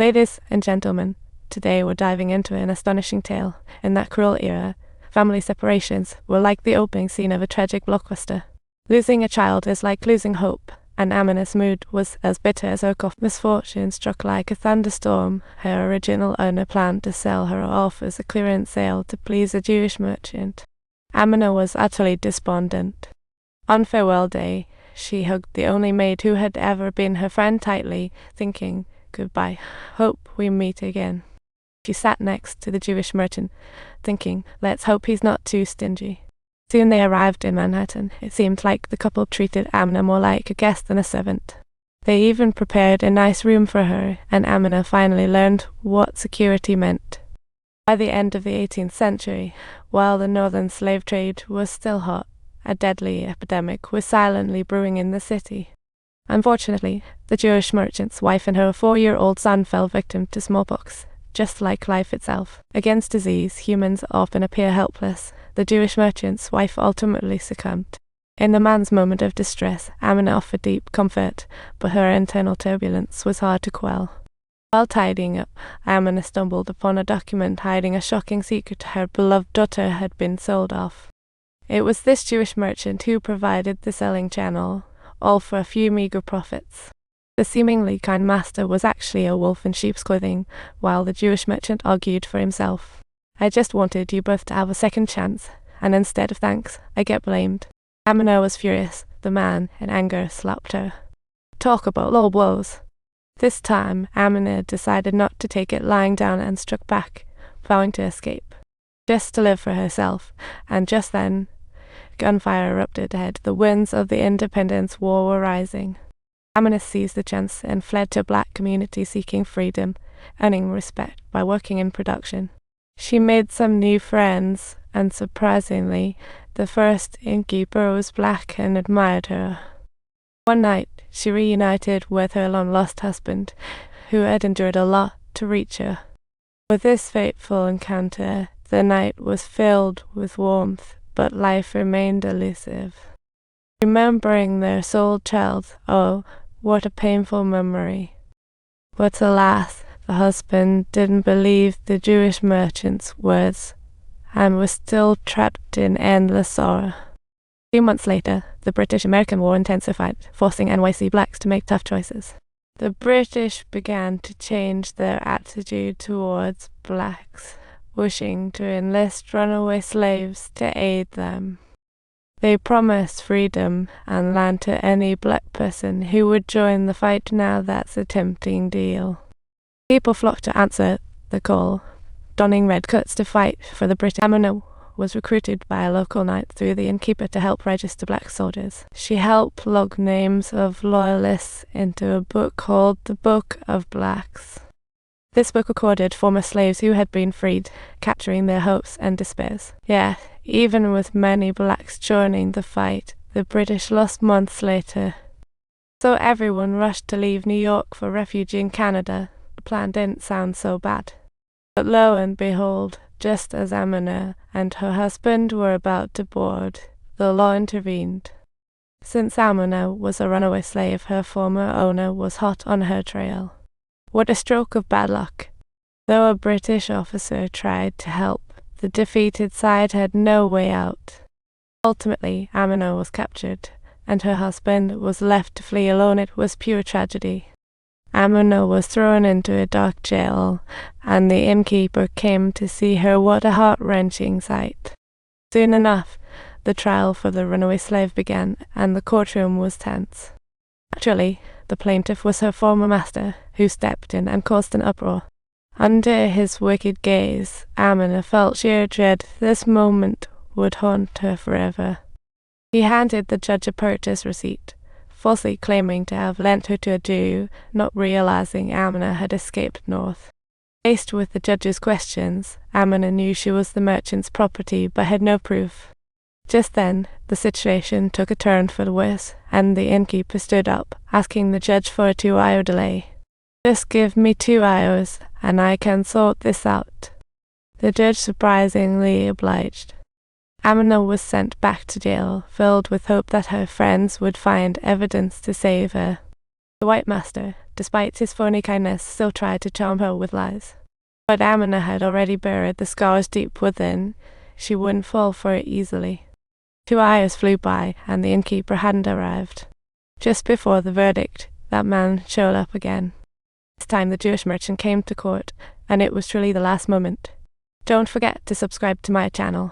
Ladies and gentlemen, today we're diving into an astonishing tale. In that cruel era, family separations were like the opening scene of a tragic blockbuster. Losing a child is like losing hope, and Amina's mood was as bitter as her cough. Misfortune struck like a thunderstorm. Her original owner planned to sell her off as a clearance sale to please a Jewish merchant. Amina was utterly despondent. On farewell day, she hugged the only maid who had ever been her friend tightly, thinking, "Goodbye, hope we meet again." She sat next to the Jewish merchant, thinking, "Let's hope he's not too stingy." Soon they arrived in Manhattan. It seemed like the couple treated Amina more like a guest than a servant. They even prepared a nice room for her, and Amina finally learned what security meant. By the end of the 18th century, while the northern slave trade was still hot, a deadly epidemic was silently brewing in the city. Unfortunately, the Jewish merchant's wife and her 4-year-old son fell victim to smallpox. Just like life itself, against disease, humans often appear helpless. The Jewish merchant's wife ultimately succumbed. In the man's moment of distress, Amina offered deep comfort, but her internal turbulence was hard to quell. While tidying up, Amina stumbled upon a document hiding a shocking secret: her beloved daughter had been sold off. It was this Jewish merchant who provided the selling channel, all for a few meager profits. The seemingly kind master was actually a wolf in sheep's clothing, while the Jewish merchant argued for himself. "I just wanted you both to have a second chance, and instead of thanks, I get blamed." Amina was furious. The man, in anger, slapped her. Talk about low blows. This time, Amina decided not to take it lying down and struck back, vowing to escape, just to live for herself. And just then, gunfire erupted ahead. The winds of the Independence War were rising. Amina seized the chance and fled to a black community seeking freedom, earning respect by working in production. She made some new friends, and surprisingly, the first innkeeper was black and admired her. One night, she reunited with her long-lost husband, who had endured a lot to reach her. With this fateful encounter, the night was filled with warmth, but life remained elusive. Remembering their sole child, oh, what a painful memory. But alas, the husband didn't believe the Jewish merchant's words, and was still trapped in endless sorrow. A few months later, the British-American War intensified, forcing NYC blacks to make tough choices. The British began to change their attitude towards blacks, wishing to enlist runaway slaves to aid them. They promised freedom and land to any black person who would join the fight. Now that's a tempting deal. People flocked to answer the call, donning red coats to fight for the British. Amina was recruited by a local knight through the innkeeper to help register black soldiers. She helped log names of loyalists into a book called the Book of Blacks. This book recorded former slaves who had been freed, capturing their hopes and despairs. Yeah, even with many blacks joining the fight, the British lost months later. So everyone rushed to leave New York for refuge in Canada. The plan didn't sound so bad. But lo and behold, just as Amina and her husband were about to board, the law intervened. Since Amina was a runaway slave, her former owner was hot on her trail. What a stroke of bad luck. Though a British officer tried to help, the defeated side had no way out. Ultimately, Amina was captured, and her husband was left to flee alone. It was pure tragedy. Amina was thrown into a dark jail, and the innkeeper came to see her. What a heart-wrenching sight. Soon enough, the trial for the runaway slave began, and the courtroom was tense. Actually, the plaintiff was her former master, who stepped in and caused an uproar. Under his wicked gaze, Amina felt sheer dread. This moment would haunt her forever. He handed the judge a purchase receipt, falsely claiming to have lent her to a Jew, not realizing Amina had escaped north. Faced with the judge's questions, Amina knew she was the merchant's property but had no proof. Just then, the situation took a turn for the worse, and the innkeeper stood up, asking the judge for a 2-hour delay. "Just give me 2 hours, and I can sort this out." The judge surprisingly obliged. Amina was sent back to jail, filled with hope that her friends would find evidence to save her. The white master, despite his phony kindness, still tried to charm her with lies. But Amina had already buried the scars deep within. She wouldn't fall for it easily. 2 hours flew by, and the innkeeper hadn't arrived. Just before the verdict, that man showed up again. This time the Jewish merchant came to court, and it was truly the last moment. Don't forget to subscribe to my channel.